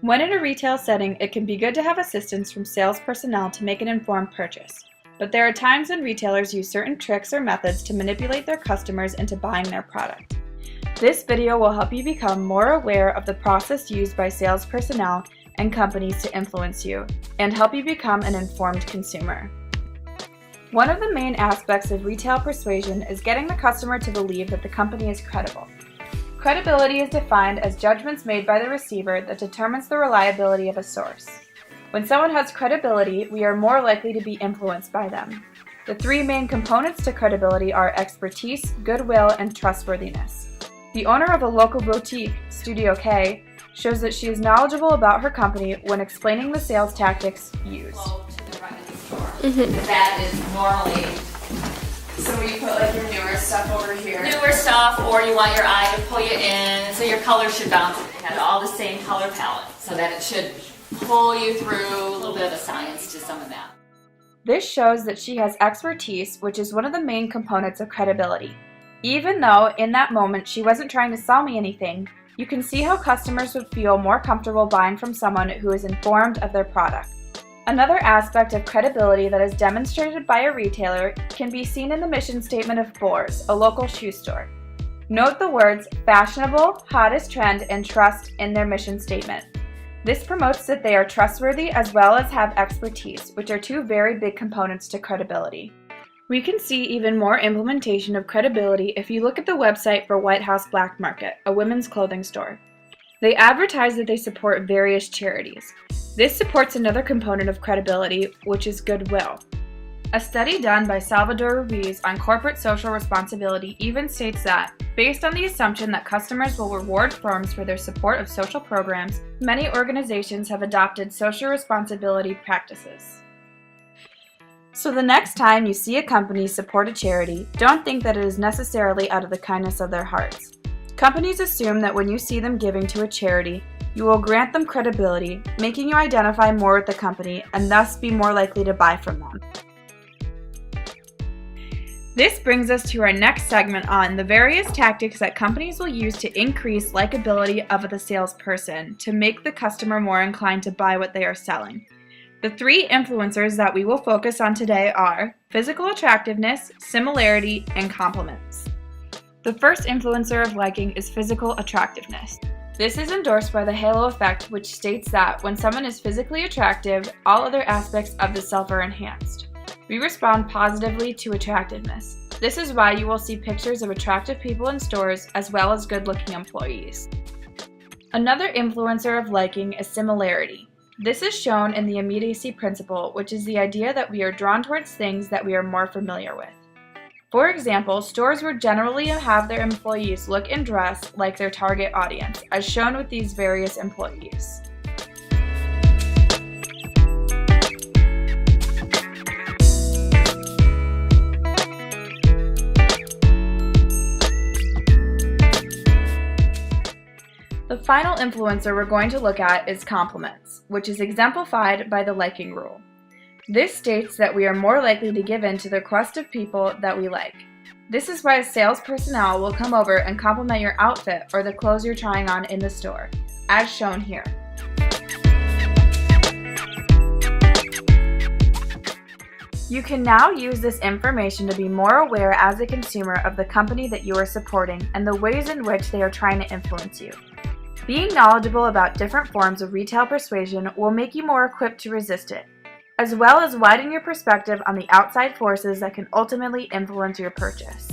When in a retail setting, it can be good to have assistance from sales personnel to make an informed purchase. But there are times when retailers use certain tricks or methods to manipulate their customers into buying their product. This video will help you become more aware of the process used by sales personnel and companies to influence you, and help you become an informed consumer. One of the main aspects of retail persuasion is getting the customer to believe that the company is credible. Credibility is defined as judgments made by the receiver that determines the reliability of a source. When someone has credibility, we are more likely to be influenced by them. The three main components to credibility are expertise, goodwill, and trustworthiness. The owner of a local boutique, Studio K, shows that she is knowledgeable about her company when explaining the sales tactics used. To the front of the store. That is normally. So you put like your newer stuff over here. Newer stuff, or you want your eye to pull you in, so your color should bounce. It has all the same color palette, so that it should pull you through. A little bit of a science to some of that. This shows that she has expertise, which is one of the main components of credibility. Even though in that moment she wasn't trying to sell me anything, you can see how customers would feel more comfortable buying from someone who is informed of their product. Another aspect of credibility that is demonstrated by a retailer can be seen in the mission statement of Bohr's, a local shoe store. Note the words fashionable, hottest trend, and trust in their mission statement. This promotes that they are trustworthy as well as have expertise, which are two very big components to credibility. We can see even more implementation of credibility if you look at the website for White House Black Market, a women's clothing store. They advertise that they support various charities. This supports another component of credibility, which is goodwill. A study done by Salvador Ruiz on corporate social responsibility even states that, based on the assumption that customers will reward firms for their support of social programs, many organizations have adopted social responsibility practices. So the next time you see a company support a charity, don't think that it is necessarily out of the kindness of their hearts. Companies assume that when you see them giving to a charity, you will grant them credibility, making you identify more with the company and thus be more likely to buy from them. This brings us to our next segment on the various tactics that companies will use to increase likability of the salesperson to make the customer more inclined to buy what they are selling. The three influencers that we will focus on today are physical attractiveness, similarity, and compliments. The first influencer of liking is physical attractiveness. This is endorsed by the halo effect, which states that when someone is physically attractive, all other aspects of the self are enhanced. We respond positively to attractiveness. This is why you will see pictures of attractive people in stores as well as good-looking employees. Another influencer of liking is similarity. This is shown in the immediacy principle, which is the idea that we are drawn towards things that we are more familiar with. For example, stores would generally have their employees look and dress like their target audience, as shown with these various employees. The final influencer we're going to look at is compliments, which is exemplified by the liking rule. This states that we are more likely to give in to the request of people that we like. This is why sales personnel will come over and compliment your outfit or the clothes you're trying on in the store, as shown here. You can now use this information to be more aware as a consumer of the company that you are supporting and the ways in which they are trying to influence you. Being knowledgeable about different forms of retail persuasion will make you more equipped to resist it, as well as widen your perspective on the outside forces that can ultimately influence your purchase.